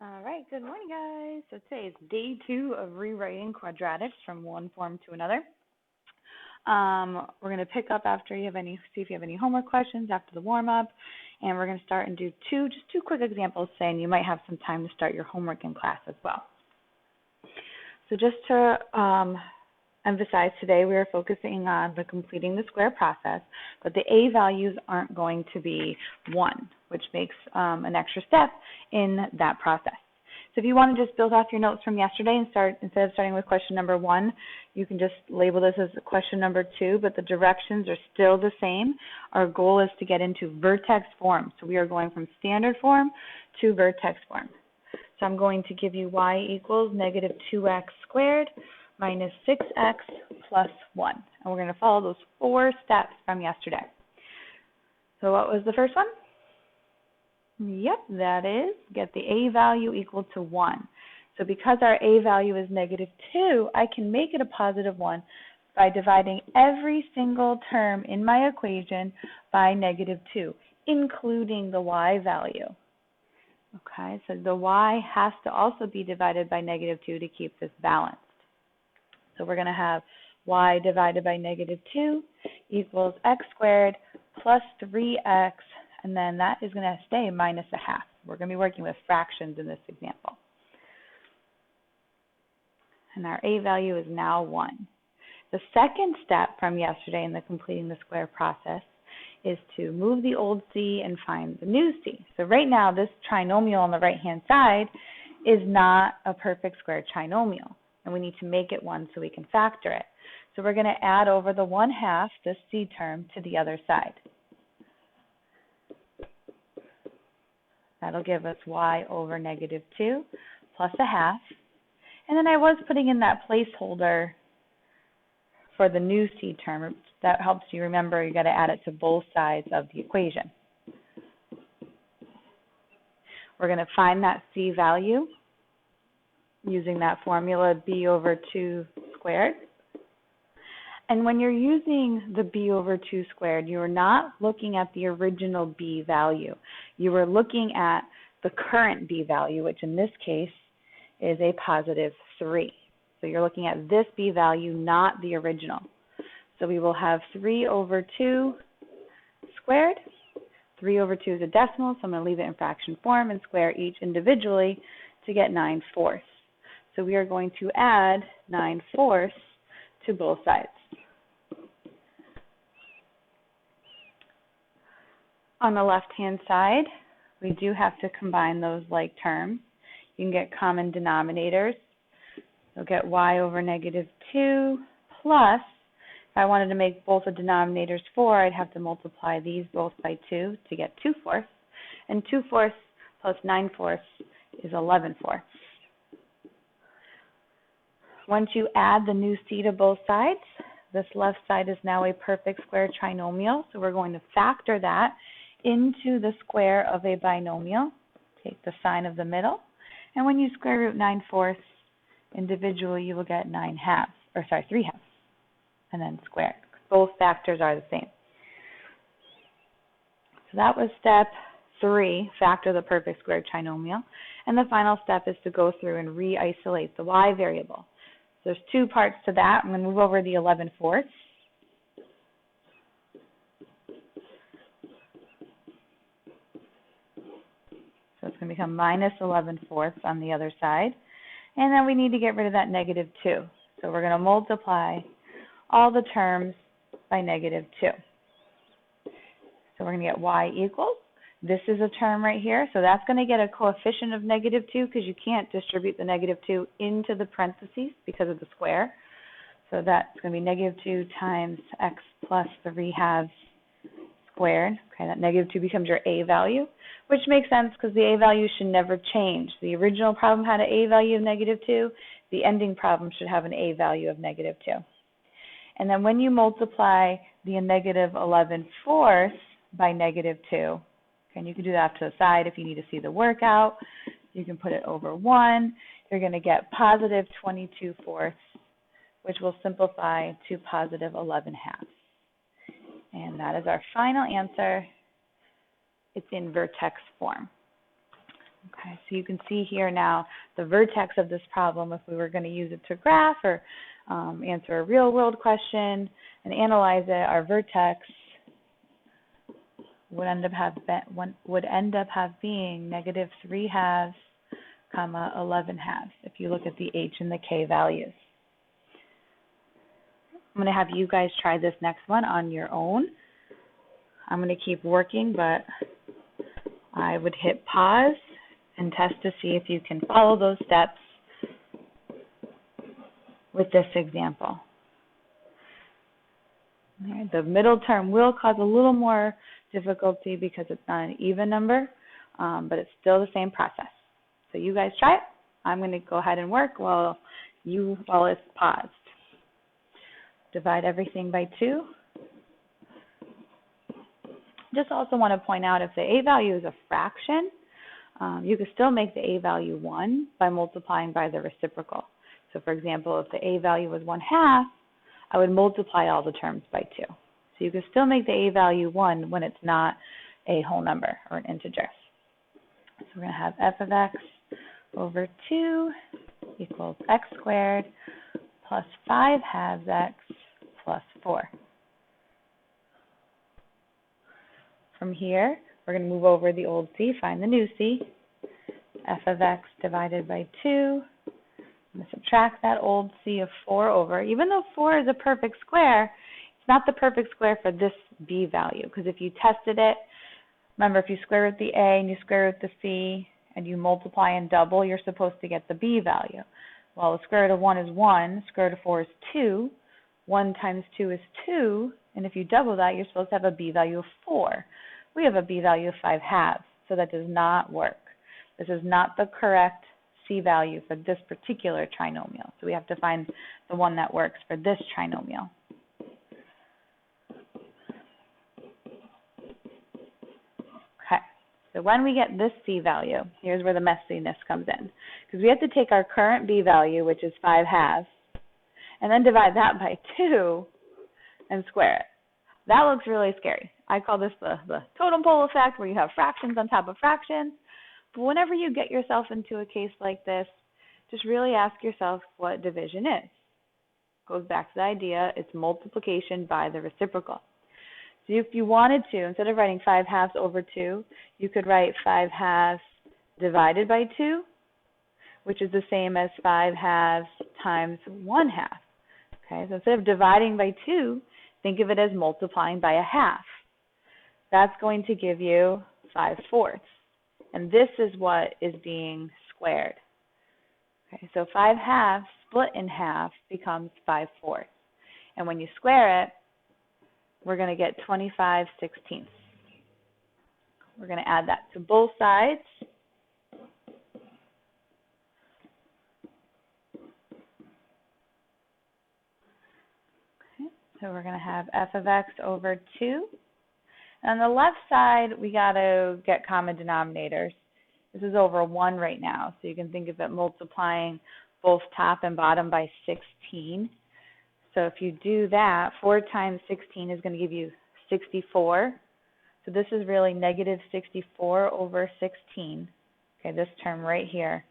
All right, good morning, guys. So today is day 2 of rewriting quadratics from one form to another. We're going to pick up after see if you have any homework questions after the warm up, and we're going to start and do just two quick examples, saying you might have some time to start your homework in class as well. So just to emphasize, today we are focusing on the completing the square process, but the A values aren't going to be 1, which makes an extra step in that process. So if you want to just build off your notes from yesterday and instead of starting with question number 1, you can just label this as question number 2, but the directions are still the same. Our goal is to get into vertex form. So we are going from standard form to vertex form. So I'm going to give you y equals negative 2x squared minus 6x plus 1. And we're going to follow those 4 steps from yesterday. So what was the first one? Yep, that is get the A value equal to 1. So because our A value is negative 2, I can make it a positive 1 by dividing every single term in my equation by negative 2, including the y value. Okay, so the y has to also be divided by negative 2 to keep this balanced. So we're going to have y divided by negative 2 equals x squared plus 3x, and then that is going to stay minus a half. We're going to be working with fractions in this example. And our A value is now 1. The second step from yesterday in the completing the square process is to move the old c and find the new c. So right now, this trinomial on the right-hand side is not a perfect square trinomial, and we need to make it 1 so we can factor it. So we're going to add over the 1/2, this c term, to the other side. That'll give us y over negative 2 plus a half. And then I was putting in that placeholder for the new c term. That helps you remember you got to add it to both sides of the equation. We're going to find that c value using that formula b over 2 squared. And when you're using the b over 2 squared, you are not looking at the original b value. You are looking at the current b value, which in this case is a positive 3. So you're looking at this b value, not the original. So we will have 3 over 2 squared. 3 over 2 is a decimal, so I'm going to leave it in fraction form and square each individually to get 9/4. So we are going to add 9/4 to both sides. On the left-hand side, we do have to combine those like terms. You can get common denominators. You'll get y over negative 2 plus, if I wanted to make both the denominators 4, I'd have to multiply these both by 2 to get 2/4. And 2/4 plus 9/4 is 11/4. Once you add the new c to both sides, this left side is now a perfect square trinomial. So we're going to factor that into the square of a binomial. Take the sign of the middle. And when you square root 9/4 individually, you will get 3/2, and then square. Both factors are the same. So that was step 3, factor the perfect square trinomial. And the final step is to go through and re-isolate the y variable. So there's 2 parts to that. I'm going to move over the 11/4. So it's going to become minus 11/4 on the other side. And then we need to get rid of that negative 2. So we're going to multiply all the terms by negative 2. So we're going to get y equals. This is a term right here. So that's going to get a coefficient of negative 2 because you can't distribute the negative 2 into the parentheses because of the square. So that's going to be negative 2 times x plus 3/2 squared. Okay, that negative 2 becomes your A value, which makes sense because the A value should never change. The original problem had an A value of negative 2. The ending problem should have an A value of negative 2. And then when you multiply the negative 11/4 by negative 2, and you can do that to the side if you need to see the workout, you can put it over 1. You're going to get positive 22/4, which will simplify to positive 11/2. And that is our final answer. It's in vertex form. Okay, so you can see here now the vertex of this problem, if we were going to use it to graph or answer a real-world question and analyze it, our vertex would end up being negative 3 halves, comma 11 halves, if you look at the h and the k values. I'm going to have you guys try this next one on your own. I'm going to keep working, but I would hit pause and test to see if you can follow those steps with this example. All right, the middle term will cause a little more difficulty because it's not an even number, but it's still the same process. So you guys try it. I'm going to go ahead and work while it's paused. Divide everything by 2. Just also want to point out, if the a value is a fraction, you can still make the a value 1 by multiplying by the reciprocal. So for example, if the a value was 1/2, I would multiply all the terms by 2. So you can still make the a value 1 when it's not a whole number or an integer. So we're going to have f of x over 2 equals x squared plus 5 halves x plus 4. From here, we're going to move over the old c, find the new c. F of x divided by 2. I'm going to subtract that old c of 4 over. Even though 4 is a perfect square, it's not the perfect square for this b value, because if you tested it, remember, if you square root the a and you square root the c and you multiply and double, you're supposed to get the b value. Well, the square root of 1 is 1, square root of 4 is 2, 1 times 2 is 2, and if you double that, you're supposed to have a b value of 4. We have a b value of 5 halves, so that does not work. This is not the correct c value for this particular trinomial. So we have to find the one that works for this trinomial. Okay, so when we get this c value, here's where the messiness comes in. Because we have to take our current b value, which is 5 halves, and then divide that by 2 and square it. That looks really scary. I call this the totem pole effect, where you have fractions on top of fractions. But whenever you get yourself into a case like this, just really ask yourself what division is. Goes back to the idea, it's multiplication by the reciprocal. So if you wanted to, instead of writing 5 halves over 2, you could write 5 halves divided by 2, which is the same as 5 halves times 1 half. Okay, so instead of dividing by 2, think of it as multiplying by a half. That's going to give you 5/4. And this is what is being squared. Okay, so 5 halves split in half becomes 5/4. And when you square it, we're going to get 25/16. We're going to add that to both sides. Okay, so we're going to have f of x over 2. On the left side, we got to get common denominators. This is over 1 right now, so you can think of it multiplying both top and bottom by 16. So if you do that, 4 times 16 is going to give you 64. So this is really negative 64 over 16. Okay, this term right here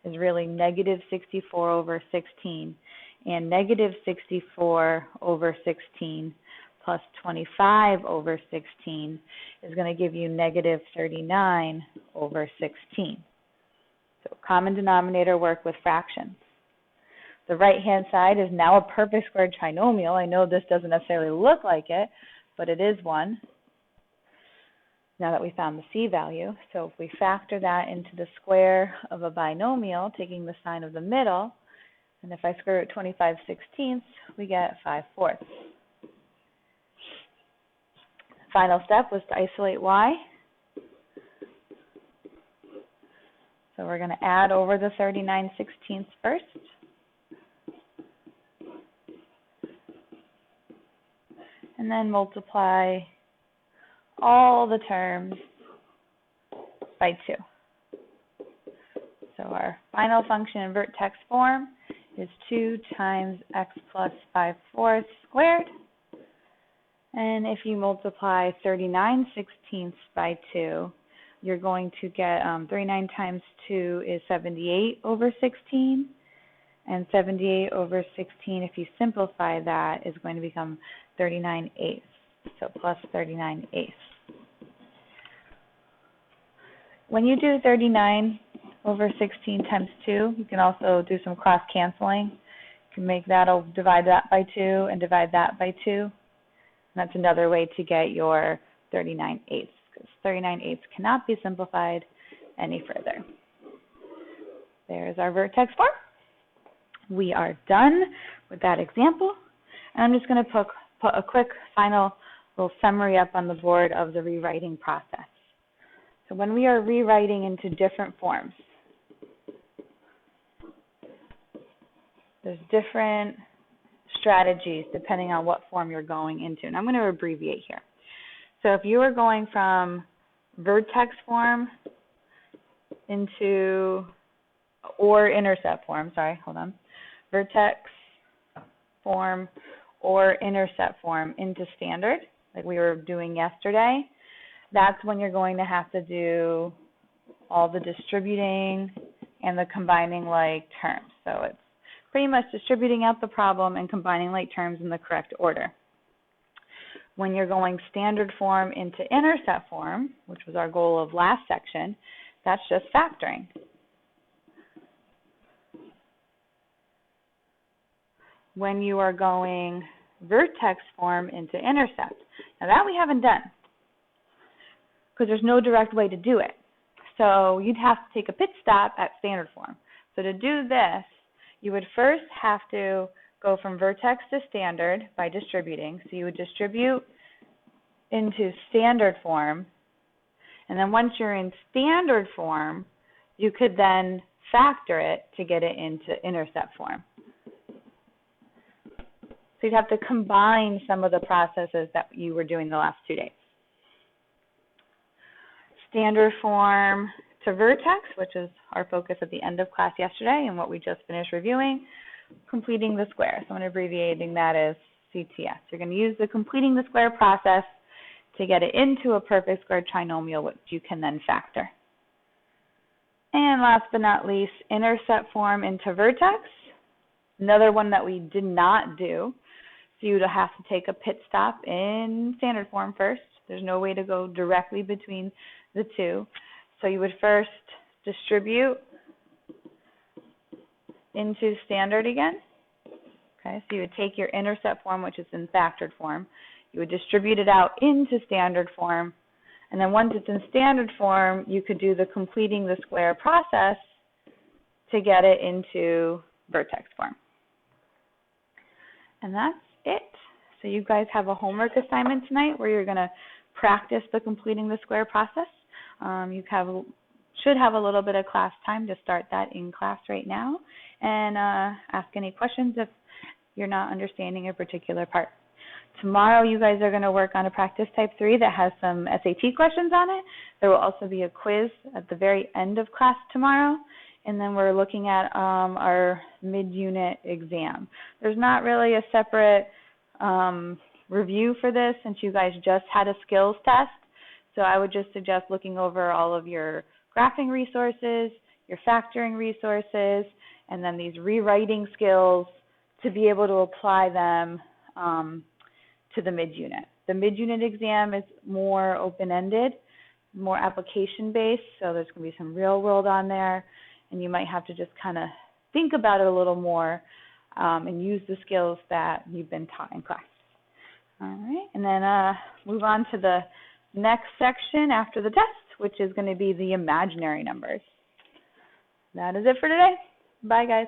is really negative 64 over 16. And negative 64 over 16 plus 25 over 16 is going to give you negative 39 over 16. So common denominator work with fractions. The right-hand side is now a perfect squared trinomial. I know this doesn't necessarily look like it, but it is one, now that we found the c value. So if we factor that into the square of a binomial, taking the sign of the middle, and if I square root 25/16, we get 5/4. Final step was to isolate y. So we're going to add over the 39/16 first. And then multiply all the terms by 2. So our final function in vertex form is 2 times x plus 5/4 squared. And if you multiply 39/16 by 2, you're going to get 39 times 2 is 78 over 16. And 78 over 16, if you simplify that, is going to become 39/8. So plus 39/8. When you do 39 over 16 times 2, you can also do some cross canceling. You can make that, divide that by 2 and divide that by 2. And that's another way to get your 39/8, because 39/8 cannot be simplified any further. There's our vertex form. We are done with that example. And I'm just going to put a quick final little summary up on the board of the rewriting process. So when we are rewriting into different forms, there's different strategies depending on what form you're going into. And I'm going to abbreviate here. So if you are going from vertex form into, or intercept form, vertex form or intercept form into standard, like we were doing yesterday, that's when you're going to have to do all the distributing and the combining like terms. So it's pretty much distributing out the problem and combining like terms in the correct order. When you're going standard form into intercept form, which was our goal of last section, that's just factoring. When you are going vertex form into intercept, now that we haven't done, because there's no direct way to do it. So you'd have to take a pit stop at standard form. So to do this, you would first have to go from vertex to standard by distributing. So you would distribute into standard form, and then once you're in standard form, you could then factor it to get it into intercept form. So you'd have to combine some of the processes that you were doing the last 2 days. Standard form to vertex, which is our focus at the end of class yesterday and what we just finished reviewing, completing the square. So I'm abbreviating that as CTS. You're going to use the completing the square process to get it into a perfect square trinomial, which you can then factor. And last but not least, intercept form into vertex, another one that we did not do. So you would have to take a pit stop in standard form first. There's no way to go directly between the two. So you would first distribute into standard again. Okay, so you would take your intercept form, which is in factored form. You would distribute it out into standard form. And then once it's in standard form, you could do the completing the square process to get it into vertex form. And that's it. So you guys have a homework assignment tonight where you're going to practice the completing the square process. You should have a little bit of class time to start that in class right now, and ask any questions if you're not understanding a particular part. Tomorrow you guys are going to work on a practice type 3 that has some SAT questions on it. There will also be a quiz at the very end of class tomorrow. And then we're looking at our mid-unit exam. There's not really a separate review for this since you guys just had a skills test. So I would just suggest looking over all of your graphing resources, your factoring resources, and then these rewriting skills to be able to apply them to the mid-unit. The mid-unit exam is more open-ended, more application-based, so there's going to be some real world on there. And you might have to just kind of think about it a little more and use the skills that you've been taught in class. All right, and then move on to the next section after the test, which is going to be the imaginary numbers. That is it for today. Bye, guys.